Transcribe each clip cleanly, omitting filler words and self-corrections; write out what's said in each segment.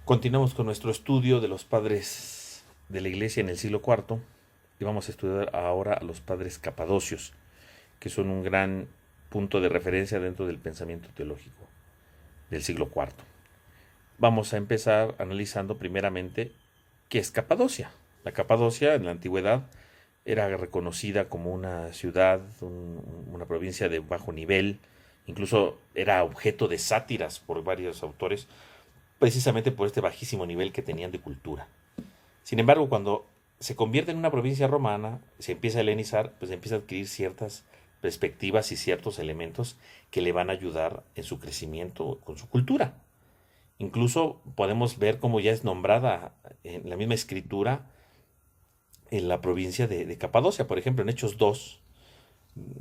Continuamos con nuestro estudio de los padres de la Iglesia en el siglo IV y vamos a estudiar ahora a los padres capadocios, que son un gran punto de referencia dentro del pensamiento teológico del siglo IV. Vamos a empezar analizando primeramente qué es Capadocia. La Capadocia en la antigüedad era reconocida como una ciudad, una provincia de bajo nivel, incluso era objeto de sátiras por varios autores, precisamente por este bajísimo nivel que tenían de cultura. Sin embargo, cuando se convierte en una provincia romana, se empieza a helenizar, pues empieza a adquirir ciertas perspectivas y ciertos elementos que le van a ayudar en su crecimiento con su cultura. Incluso podemos ver cómo ya es nombrada en la misma escritura en la provincia de Capadocia, por ejemplo, en Hechos 2,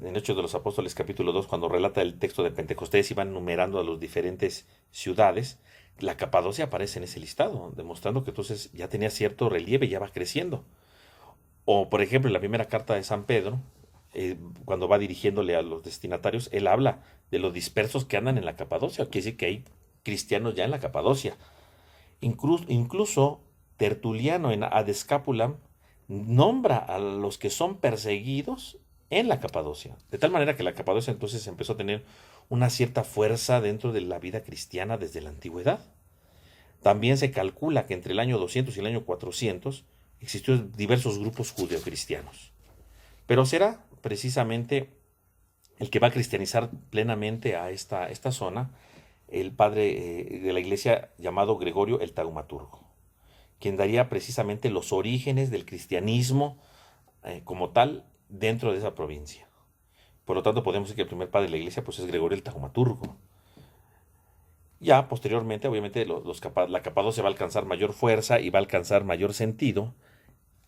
en Hechos de los Apóstoles capítulo 2, cuando relata el texto de Pentecostés y van numerando a las diferentes ciudades, la Capadocia aparece en ese listado, demostrando que entonces ya tenía cierto relieve, ya va creciendo. O, por ejemplo, en la primera carta de San Pedro, cuando va dirigiéndole a los destinatarios, él habla de los dispersos que andan en la Capadocia, quiere decir que hay cristianos ya en la Capadocia. Incluso Tertuliano en Ad Escapulam nombra a los que son perseguidos en la Capadocia. De tal manera que la Capadocia entonces empezó a tener una cierta fuerza dentro de la vida cristiana desde la antigüedad. También se calcula que entre el año 200 y el año 400 existieron diversos grupos judeocristianos. Pero será precisamente el que va a cristianizar plenamente a esta zona el padre de la iglesia llamado Gregorio el Taumaturgo, quien daría precisamente los orígenes del cristianismo como tal dentro de esa provincia. Por lo tanto, podemos decir que el primer padre de la iglesia pues, es Gregorio el Taumaturgo. Ya posteriormente, obviamente, la Capadocia va a alcanzar mayor fuerza y va a alcanzar mayor sentido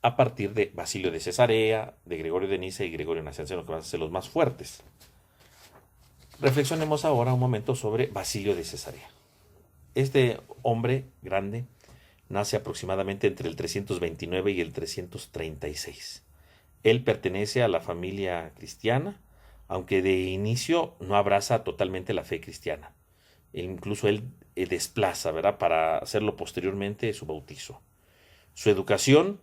a partir de Basilio de Cesarea, de Gregorio de Niza y Gregorio Nacianceno, que van a ser los más fuertes. Reflexionemos ahora un momento sobre Basilio de Cesarea. Este hombre grande nace aproximadamente entre el 329 y el 336. Él pertenece a la familia cristiana, aunque de inicio no abraza totalmente la fe cristiana. Incluso él desplaza, ¿verdad?, para hacerlo posteriormente su bautizo. Su educación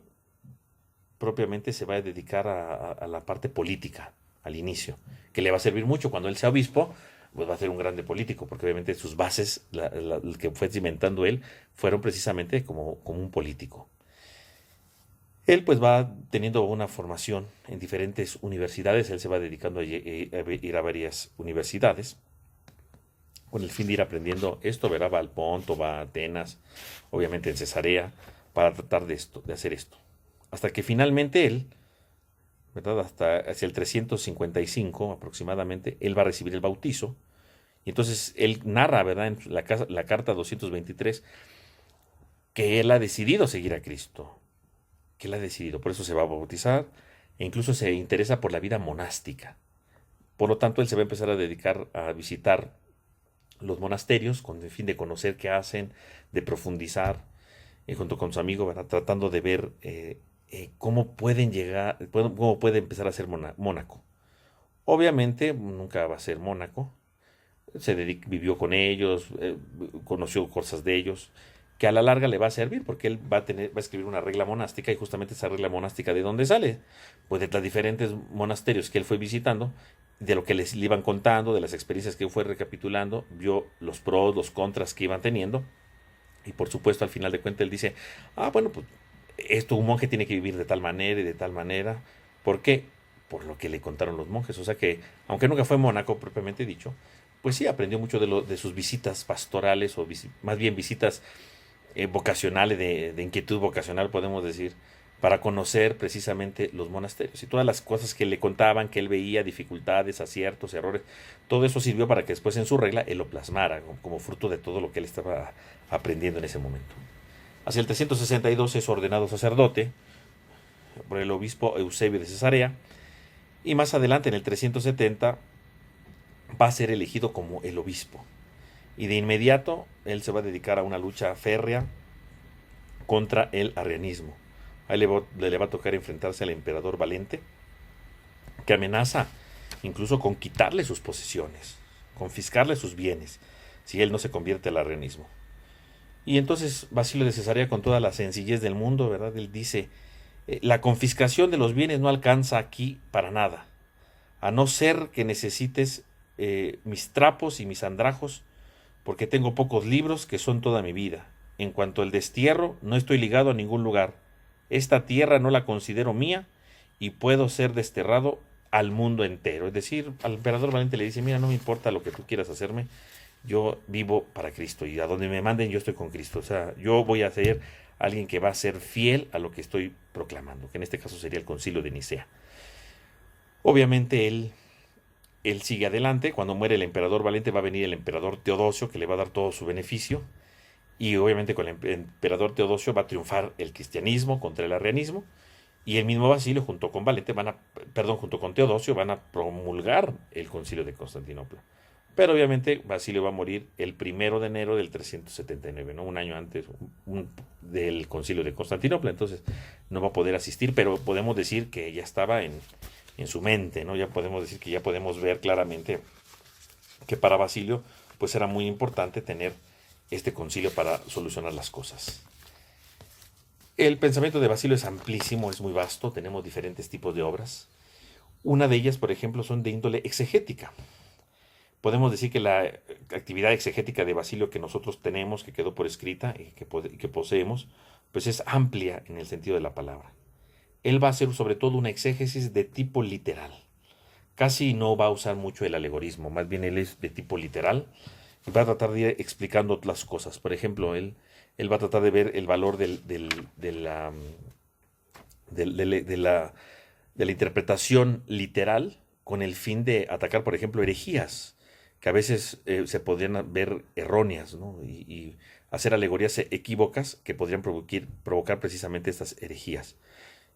propiamente se va a dedicar a la parte política al inicio, que le va a servir mucho cuando él sea obispo, pues va a ser un grande político, porque obviamente sus bases, el que fue cimentando él, fueron precisamente como un político. Él pues va teniendo una formación en diferentes universidades, él se va dedicando a ir a varias universidades, con el fin de ir aprendiendo esto, verá, va al Ponto, va a Atenas, obviamente en Cesarea, para tratar de hacer esto. Hasta que finalmente él, ¿verdad? Hasta hacia el 355 aproximadamente, él va a recibir el bautizo. Y entonces él narra, ¿verdad?, en la carta 223, que él ha decidido seguir a Cristo, que él ha decidido, por eso se va a bautizar, e incluso se interesa por la vida monástica. Por lo tanto, él se va a empezar a dedicar a visitar los monasterios con el fin de conocer qué hacen, de profundizar, junto con su amigo, ¿verdad?, tratando de ver cómo pueden llegar, cómo puede empezar a ser mónaco. Obviamente nunca va a ser mónaco, vivió con ellos, conoció cosas de ellos, que a la larga le va a servir porque él va a escribir una regla monástica y justamente esa regla monástica, ¿de dónde sale? Pues de los diferentes monasterios que él fue visitando, de lo que le iban contando, de las experiencias que fue recapitulando, vio los pros, los contras que iban teniendo y por supuesto al final de cuentas él dice, bueno, pues esto un monje tiene que vivir de tal manera y de tal manera. ¿Por qué? Por lo que le contaron los monjes. O sea que, aunque nunca fue mónaco propiamente dicho, pues sí aprendió mucho de sus visitas pastorales o más bien visitas vocacionales, de inquietud vocacional, podemos decir, para conocer precisamente los monasterios y todas las cosas que le contaban, que él veía, dificultades, aciertos, errores. Todo eso sirvió para que después en su regla él lo plasmara como fruto de todo lo que él estaba aprendiendo en ese momento. Hacia el 362 es ordenado sacerdote por el obispo Eusebio de Cesarea y más adelante en el 370 va a ser elegido como el obispo. Y de inmediato él se va a dedicar a una lucha férrea contra el arrianismo. A él le va a tocar enfrentarse al emperador Valente, que amenaza incluso con quitarle sus posesiones, confiscarle sus bienes, si él no se convierte al arrianismo. Y entonces Basilio de Cesarea, con toda la sencillez del mundo, ¿verdad? Él dice, la confiscación de los bienes no alcanza aquí para nada, a no ser que necesites mis trapos y mis andrajos, porque tengo pocos libros que son toda mi vida. En cuanto al destierro, no estoy ligado a ningún lugar. Esta tierra no la considero mía y puedo ser desterrado al mundo entero. Es decir, al emperador Valente le dice, mira, no me importa lo que tú quieras hacerme, yo vivo para Cristo y a donde me manden yo estoy con Cristo. O sea, yo voy a ser alguien que va a ser fiel a lo que estoy proclamando, que en este caso sería el Concilio de Nicea. Obviamente él sigue adelante. Cuando muere el emperador Valente va a venir el emperador Teodosio, que le va a dar todo su beneficio. Y obviamente con el emperador Teodosio va a triunfar el cristianismo contra el arrianismo. Y el mismo Basilio junto con Valente junto con Teodosio van a promulgar el Concilio de Constantinopla. Pero obviamente Basilio va a morir el 1 de enero del 379, ¿no? Un año antes del Concilio de Constantinopla. Entonces no va a poder asistir, pero podemos decir que ya estaba en su mente, ¿no? Ya podemos decir que ya podemos ver claramente que para Basilio pues era muy importante tener este concilio para solucionar las cosas. El pensamiento de Basilio es amplísimo, es muy vasto, tenemos diferentes tipos de obras. Una de ellas, por ejemplo, son de índole exegética. Podemos decir que la actividad exegética de Basilio que nosotros tenemos, que quedó por escrita y que poseemos, pues es amplia en el sentido de la palabra. Él va a hacer sobre todo una exégesis de tipo literal. Casi no va a usar mucho el alegorismo, más bien él es de tipo literal y va a tratar de ir explicando otras cosas. Por ejemplo, él va a tratar de ver el valor de la interpretación literal con el fin de atacar, por ejemplo, herejías, que a veces se podrían ver erróneas, ¿no? Y hacer alegorías equívocas que podrían provocar precisamente estas herejías.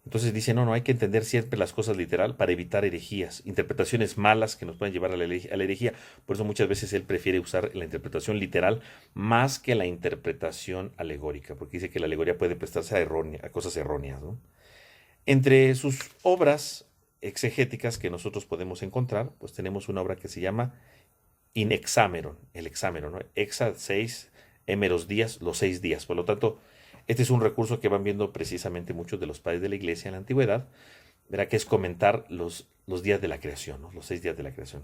Entonces dice, no, hay que entender siempre las cosas literal para evitar herejías, interpretaciones malas que nos pueden llevar a la herejía. Por eso muchas veces él prefiere usar la interpretación literal más que la interpretación alegórica, porque dice que la alegoría puede prestarse a cosas erróneas, ¿no? Entre sus obras exegéticas que nosotros podemos encontrar, pues tenemos una obra que se llama In Hexameron, el hexámero, ¿no? Hexa 6, hemeros días, los 6 días. Por lo tanto, este es un recurso que van viendo precisamente muchos de los padres de la iglesia en la antigüedad, verá que es comentar los días de la creación, ¿no? Los 6 días de la creación.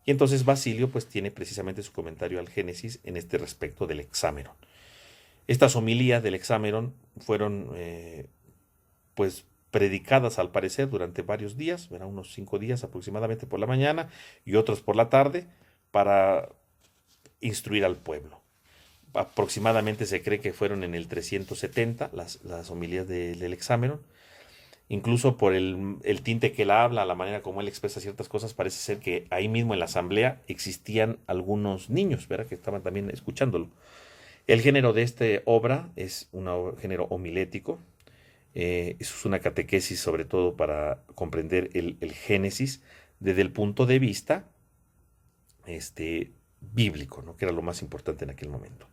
Y entonces Basilio pues tiene precisamente su comentario al Génesis en este respecto del hexámeron. Estas homilías del hexámeron fueron pues predicadas al parecer durante varios días, verá unos 5 días aproximadamente por la mañana y otros por la tarde para instruir al pueblo. Aproximadamente se cree que fueron en el 370 las homilías del hexámeron. Incluso por el tinte que él habla, la manera como él expresa ciertas cosas, parece ser que ahí mismo en la asamblea existían algunos niños, ¿verdad? Que estaban también escuchándolo. El género de esta obra es un género homilético. Eso es una catequesis sobre todo para comprender el Génesis desde el punto de vista bíblico, ¿no? Que era lo más importante en aquel momento.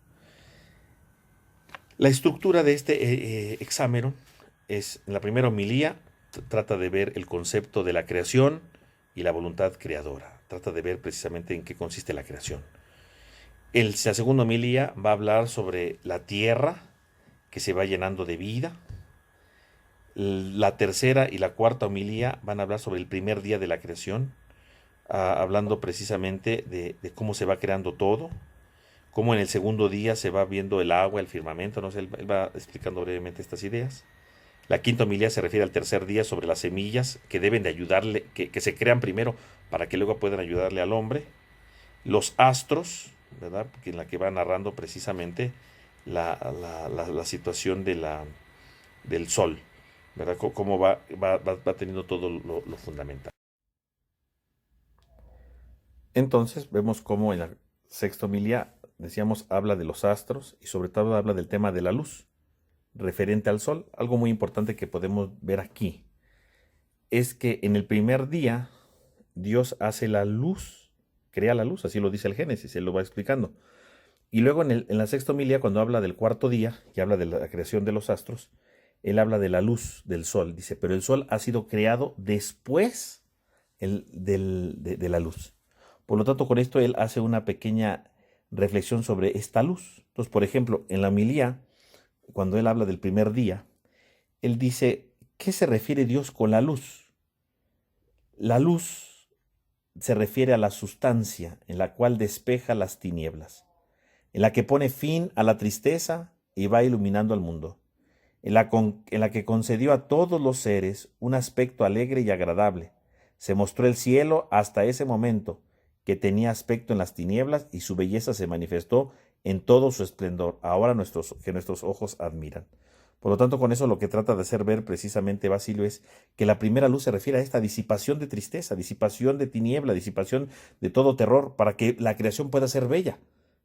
La estructura de este hexámero es, en la primera homilía, trata de ver el concepto de la creación y la voluntad creadora. Trata de ver precisamente en qué consiste la creación. La segunda homilía va a hablar sobre la tierra que se va llenando de vida. La tercera y la cuarta homilía van a hablar sobre el primer día de la creación, hablando precisamente de cómo se va creando todo, cómo en el segundo día se va viendo el agua, el firmamento, no sé, él va explicando brevemente estas ideas. La quinta homilía se refiere al tercer día sobre las semillas que deben de ayudarle, que se crean primero para que luego puedan ayudarle al hombre. Los astros, ¿verdad? En la que va narrando precisamente la situación del sol, ¿verdad? Cómo va teniendo todo lo fundamental. Entonces vemos cómo en la sexta homilía, decíamos, habla de los astros y sobre todo habla del tema de la luz referente al sol. Algo muy importante que podemos ver aquí es que en el primer día Dios hace la luz, crea la luz, así lo dice el Génesis, él lo va explicando. Y luego en la sexta homilía, cuando habla del cuarto día y habla de la creación de los astros, él habla de la luz del sol. Dice, pero el sol ha sido creado después de la luz. Por lo tanto, con esto él hace una pequeña reflexión sobre esta luz. Entonces, por ejemplo, en la homilía, cuando él habla del primer día, él dice, ¿qué se refiere Dios con la luz? La luz se refiere a la sustancia en la cual despeja las tinieblas, en la que pone fin a la tristeza y va iluminando al mundo, en la que concedió a todos los seres un aspecto alegre y agradable. Se mostró el cielo hasta ese momento, que tenía aspecto en las tinieblas, y su belleza se manifestó en todo su esplendor, ahora que nuestros ojos admiran. Por lo tanto, con eso lo que trata de hacer ver precisamente Basilio es que la primera luz se refiere a esta disipación de tristeza, disipación de tiniebla, disipación de todo terror, para que la creación pueda ser bella.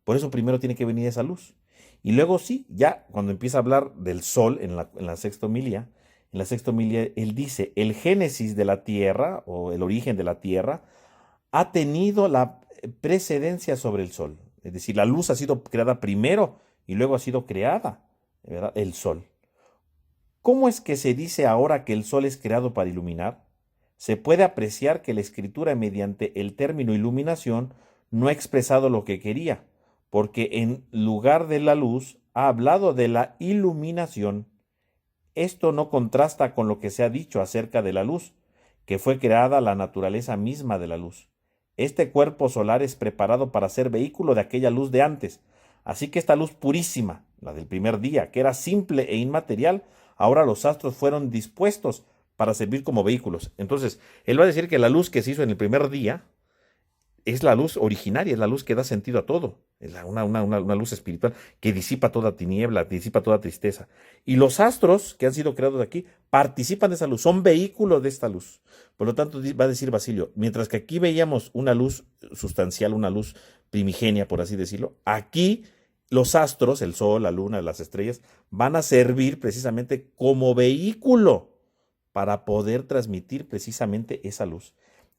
Por eso primero tiene que venir esa luz. Y luego sí, ya cuando empieza a hablar del sol en la sexta homilía, él dice, el génesis de la tierra, o el origen de la tierra, ha tenido la precedencia sobre el sol. Es decir, la luz ha sido creada primero y luego ha sido creada, ¿verdad?, el sol. ¿Cómo es que se dice ahora que el sol es creado para iluminar? Se puede apreciar que la escritura, mediante el término iluminación, no ha expresado lo que quería, porque en lugar de la luz ha hablado de la iluminación. Esto no contrasta con lo que se ha dicho acerca de la luz, que fue creada la naturaleza misma de la luz. Este cuerpo solar es preparado para ser vehículo de aquella luz de antes, así que esta luz purísima, la del primer día, que era simple e inmaterial, ahora los astros fueron dispuestos para servir como vehículos. Entonces, él va a decir que la luz que se hizo en el primer día es la luz originaria, es la luz que da sentido a todo. Es una luz espiritual que disipa toda tiniebla, disipa toda tristeza. Y los astros que han sido creados de aquí participan de esa luz, son vehículos de esta luz. Por lo tanto, va a decir Basilio, mientras que aquí veíamos una luz sustancial, una luz primigenia, por así decirlo, aquí los astros, el sol, la luna, las estrellas, van a servir precisamente como vehículo para poder transmitir precisamente esa luz.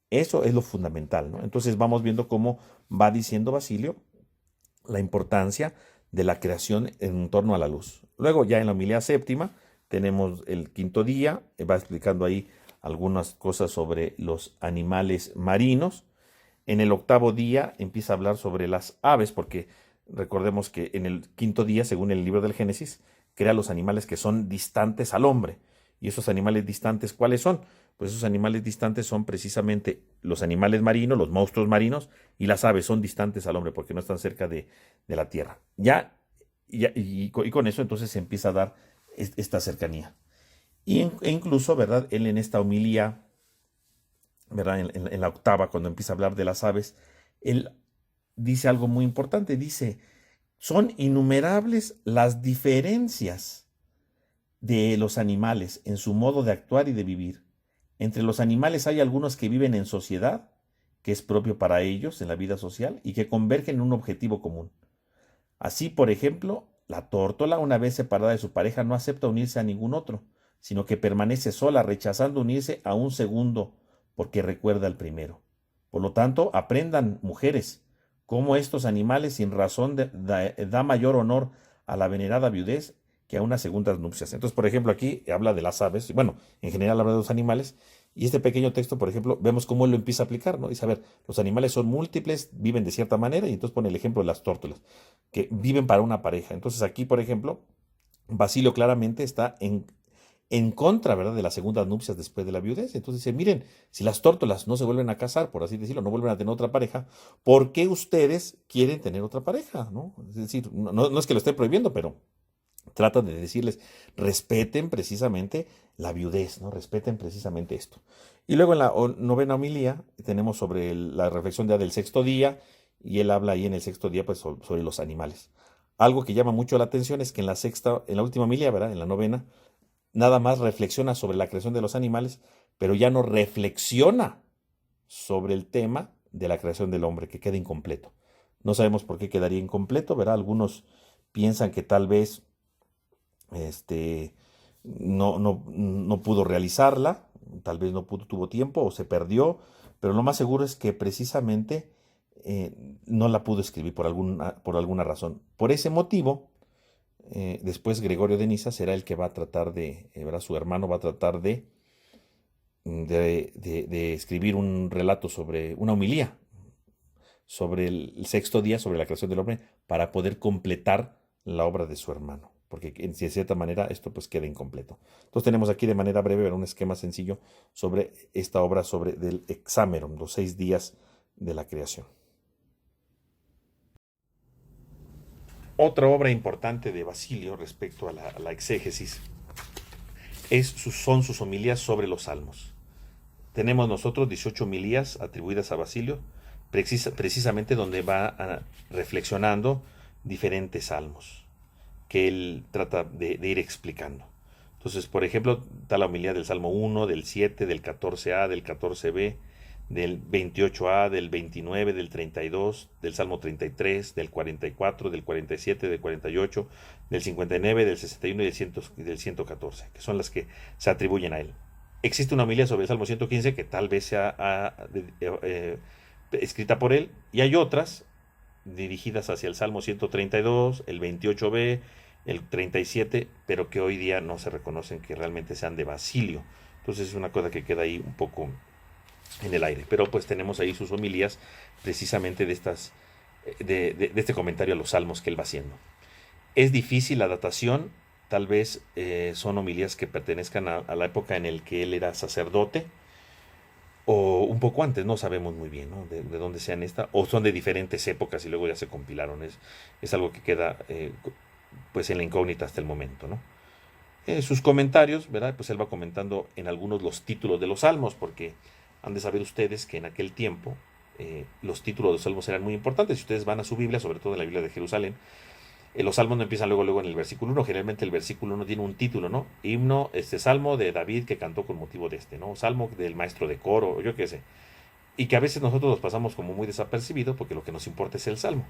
Eso es lo fundamental, ¿no? Entonces vamos viendo cómo va diciendo Basilio la importancia de la creación en torno a la luz. Luego ya en la homilía séptima tenemos el quinto día, va explicando ahí algunas cosas sobre los animales marinos. En el octavo día empieza a hablar sobre las aves, porque recordemos que en el quinto día, según el libro del Génesis, crea los animales que son distantes al hombre. ¿Y esos animales distantes cuáles son? Pues esos animales distantes son precisamente los animales marinos, los monstruos marinos, y las aves son distantes al hombre porque no están cerca de la tierra. Y con eso entonces se empieza a dar esta cercanía. E incluso, ¿verdad? Él en esta homilía, ¿verdad? En la octava, cuando empieza a hablar de las aves, él dice algo muy importante. Dice, son innumerables las diferencias de los animales en su modo de actuar y de vivir. Entre los animales hay algunos que viven en sociedad, que es propio para ellos en la vida social, y que convergen en un objetivo común. Así, por ejemplo, la tórtola, una vez separada de su pareja, no acepta unirse a ningún otro, sino que permanece sola, rechazando unirse a un segundo, porque recuerda al primero. Por lo tanto, aprendan, mujeres, cómo estos animales sin razón da mayor honor a la venerada viudez que a unas segundas nupcias. Entonces, por ejemplo, aquí habla de las aves, bueno, en general habla de los animales, y este pequeño texto, por ejemplo, vemos cómo él lo empieza a aplicar, ¿no? Dice, a ver, los animales son múltiples, viven de cierta manera, y entonces pone el ejemplo de las tórtolas, que viven para una pareja. Entonces aquí, por ejemplo, Basilio claramente está en contra, ¿verdad?, de las segundas nupcias después de la viudez. Entonces dice, miren, si las tórtolas no se vuelven a casar, por así decirlo, no vuelven a tener otra pareja, ¿por qué ustedes quieren tener otra pareja? ¿No? Es decir, no es que lo esté prohibiendo, pero trata de decirles, respeten precisamente la viudez, ¿no? Respeten precisamente esto. Y luego en la novena homilía tenemos sobre la reflexión del sexto día, y él habla ahí en el sexto día pues sobre los animales. Algo que llama mucho la atención es que en la última homilía, ¿verdad?, en la novena, nada más reflexiona sobre la creación de los animales, pero ya no reflexiona sobre el tema de la creación del hombre, que queda incompleto. No sabemos por qué quedaría incompleto, ¿verdad? Algunos piensan que tal vez no pudo realizarla, tal vez tuvo tiempo o se perdió, pero lo más seguro es que precisamente no la pudo escribir por alguna razón. Por ese motivo, después Gregorio de Niza será el que va a tratar ¿verdad? Su hermano va a tratar de escribir un relato sobre una homilía sobre el sexto día, sobre la creación del hombre, para poder completar la obra de su hermano, porque de cierta manera esto pues queda incompleto. Entonces tenemos aquí de manera breve un esquema sencillo sobre esta obra sobre del Hexameron, los 6 días de la creación. Otra obra importante de Basilio respecto a la exégesis son sus homilías sobre los salmos. Tenemos nosotros 18 homilías atribuidas a Basilio, precisamente donde va reflexionando diferentes salmos que él trata de ir explicando. Entonces, por ejemplo, está la homilía del Salmo 1, del 7, del 14a, del 14b, del 28a, del 29, del 32, del Salmo 33, del 44, del 47, del 48, del 59, del 61 y del 114, que son las que se atribuyen a él. Existe una homilía sobre el Salmo 115 que tal vez sea escrita por él, y hay otras dirigidas hacia el Salmo 132, el 28b, el 37, pero que hoy día no se reconocen que realmente sean de Basilio. Entonces es una cosa que queda ahí un poco en el aire. Pero pues tenemos ahí sus homilías precisamente de este comentario a los salmos que él va haciendo. Es difícil la datación, tal vez son homilías que pertenezcan a la época en el que él era sacerdote, o un poco antes, no sabemos muy bien, ¿no? de dónde sean esta, o son de diferentes épocas y luego ya se compilaron. Es algo que queda pues en la incógnita hasta el momento, ¿no? Sus comentarios, ¿verdad? Pues él va comentando en algunos los títulos de los salmos, porque han de saber ustedes que en aquel tiempo los títulos de los salmos eran muy importantes. Si ustedes van a su Biblia, sobre todo en la Biblia de Jerusalén, los salmos no empiezan luego en el versículo 1. Generalmente el versículo 1 tiene un título, ¿no? Himno, salmo de David que cantó con motivo de ¿no? Salmo del maestro de coro, yo qué sé. Y que a veces nosotros los pasamos como muy desapercibidos porque lo que nos importa es el salmo.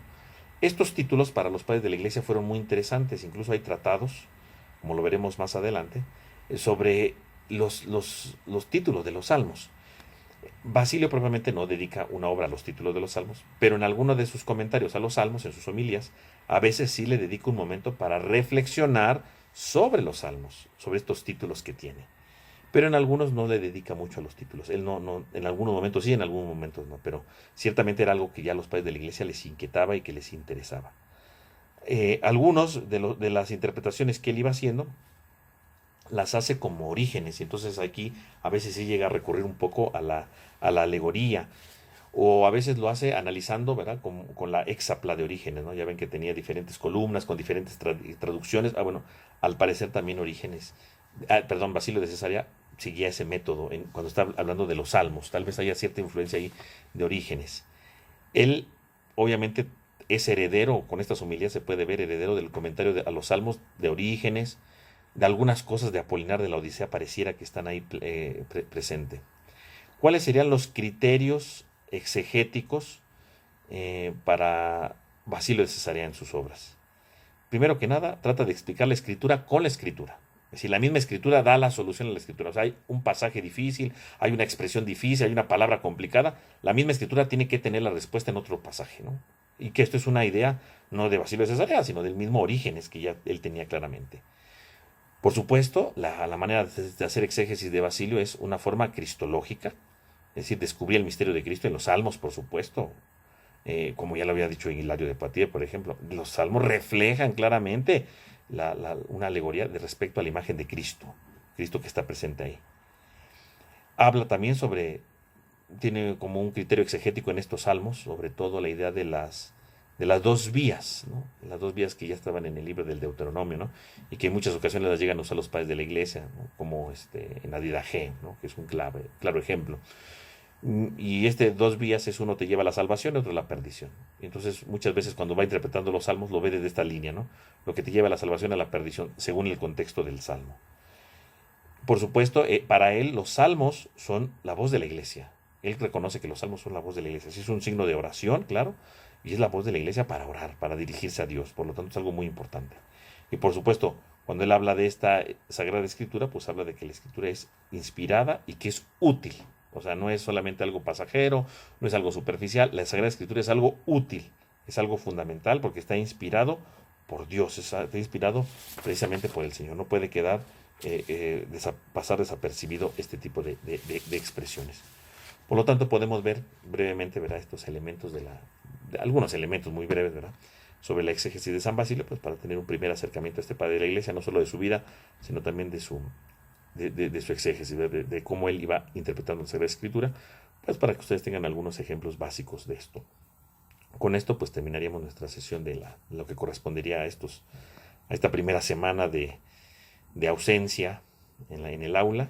Estos títulos para los padres de la iglesia fueron muy interesantes. Incluso hay tratados, como lo veremos más adelante, sobre los títulos de los salmos. Basilio propiamente no dedica una obra a los títulos de los salmos, pero en alguno de sus comentarios a los salmos, en sus homilías, a veces sí le dedica un momento para reflexionar sobre los salmos, sobre estos títulos que tiene. Pero en algunos no le dedica mucho a los títulos. Él no, en algunos momentos sí, en algunos momentos no, pero ciertamente era algo que ya a los padres de la iglesia les inquietaba y que les interesaba. Algunos de las interpretaciones que él iba haciendo las hace como orígenes, y entonces aquí a veces sí llega a recurrir un poco a la alegoría, o a veces lo hace analizando, ¿verdad? Con la hexapla de Orígenes, ¿no? Ya ven que tenía diferentes columnas con diferentes traducciones. Bueno, al parecer también Orígenes, Basilio de Cesarea seguía ese método cuando está hablando de los salmos. Tal vez haya cierta influencia ahí de Orígenes. Él, obviamente, es heredero, con estas homilías se puede ver heredero del comentario a los salmos de Orígenes, de algunas cosas de Apolinar de la Odisea pareciera que están ahí presente. ¿Cuáles serían los criterios exegéticos para Basilio de Cesarea en sus obras? Primero que nada, trata de explicar la escritura con la escritura. Es decir, la misma escritura da la solución a la escritura. O sea, hay un pasaje difícil, hay una expresión difícil, hay una palabra complicada. La misma escritura tiene que tener la respuesta en otro pasaje, ¿no? Y que esto es una idea no de Basilio de Cesarea, sino del mismo Orígenes que ya él tenía claramente. Por supuesto, la manera de hacer exégesis de Basilio es una forma cristológica, es decir, descubrir el misterio de Cristo en los salmos, por supuesto, como ya lo había dicho Hilario de Poitiers, por ejemplo. Los salmos reflejan claramente una alegoría de respecto a la imagen de Cristo, Cristo que está presente ahí. Habla también tiene como un criterio exegético en estos salmos, sobre todo la idea de las dos vías, ¿no? Las dos vías que ya estaban en el libro del Deuteronomio, ¿no? Y que en muchas ocasiones las llegan a usar los padres de la iglesia, ¿no? Como en la Didache, ¿no? Que es un claro ejemplo. Y dos vías es uno te lleva a la salvación y otro a la perdición. Y entonces muchas veces cuando va interpretando los salmos lo ve desde esta línea, ¿no? Lo que te lleva a la salvación a la perdición, según el contexto del salmo. Por supuesto, para él los salmos son la voz de la iglesia. Él reconoce que los salmos son la voz de la iglesia. Sí, es un signo de oración, claro, y es la voz de la iglesia para orar, para dirigirse a Dios. Por lo tanto, es algo muy importante. Y por supuesto, cuando él habla de esta Sagrada Escritura, pues habla de que la Escritura es inspirada y que es útil. O sea, no es solamente algo pasajero, no es algo superficial. La Sagrada Escritura es algo útil, es algo fundamental porque está inspirado por Dios, está inspirado precisamente por el Señor. No puede quedar, pasar desapercibido este tipo de expresiones. Por lo tanto, podemos ver brevemente estos elementos algunos elementos muy breves, ¿verdad?, sobre la exégesis de San Basilio, pues para tener un primer acercamiento a este padre de la Iglesia, no solo de su vida, sino también de su exégesis, de cómo él iba interpretando la Sagrada Escritura, pues para que ustedes tengan algunos ejemplos básicos de esto. Con esto pues terminaríamos nuestra sesión de lo que correspondería a esta primera semana de ausencia en el aula,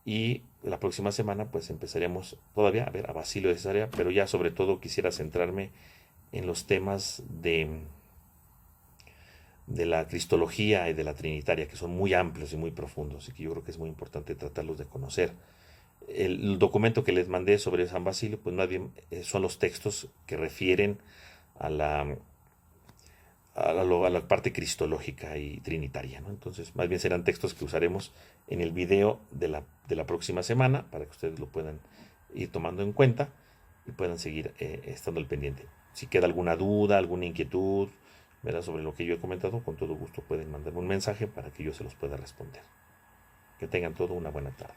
y la próxima semana pues empezaremos todavía a ver a Basilio de Cesarea, pero ya sobre todo quisiera centrarme en los temas de la cristología y de la trinitaria, que son muy amplios y muy profundos, y que yo creo que es muy importante tratarlos de conocer. El documento que les mandé sobre San Basilio, pues más bien son los textos que refieren a la parte cristológica y trinitaria, ¿no? Entonces, más bien serán textos que usaremos en el video de la próxima semana, para que ustedes lo puedan ir tomando en cuenta y puedan seguir estando al pendiente. Si queda alguna duda, alguna inquietud, ¿verdad?, sobre lo que yo he comentado, con todo gusto pueden mandarme un mensaje para que yo se los pueda responder. Que tengan toda una buena tarde.